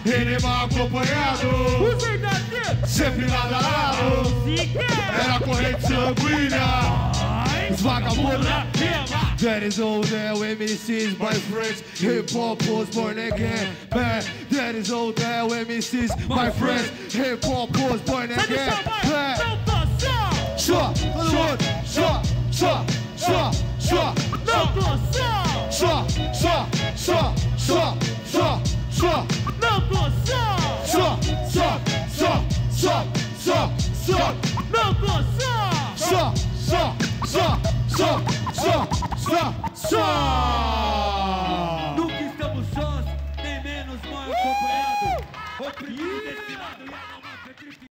Speaker 3: Inimigo acompanhado.
Speaker 17: O verdadeiro
Speaker 3: sempre lado a lado.
Speaker 17: Música
Speaker 3: era corrente sanguínea. Os vagabundos na rima. That is all that MCs, my friends. Hip hop was born again. Man, that is all that MCs, my friends. Hip hop was born again. Man, só, todo mundo, só.
Speaker 17: Não tô só.
Speaker 3: Só.
Speaker 17: Não tô só.
Speaker 3: Só.
Speaker 17: Não tô
Speaker 3: só.
Speaker 17: Nunca estamos sós, nem menos mal acompanhados. Oprimido, desse lado e a alma petrificada.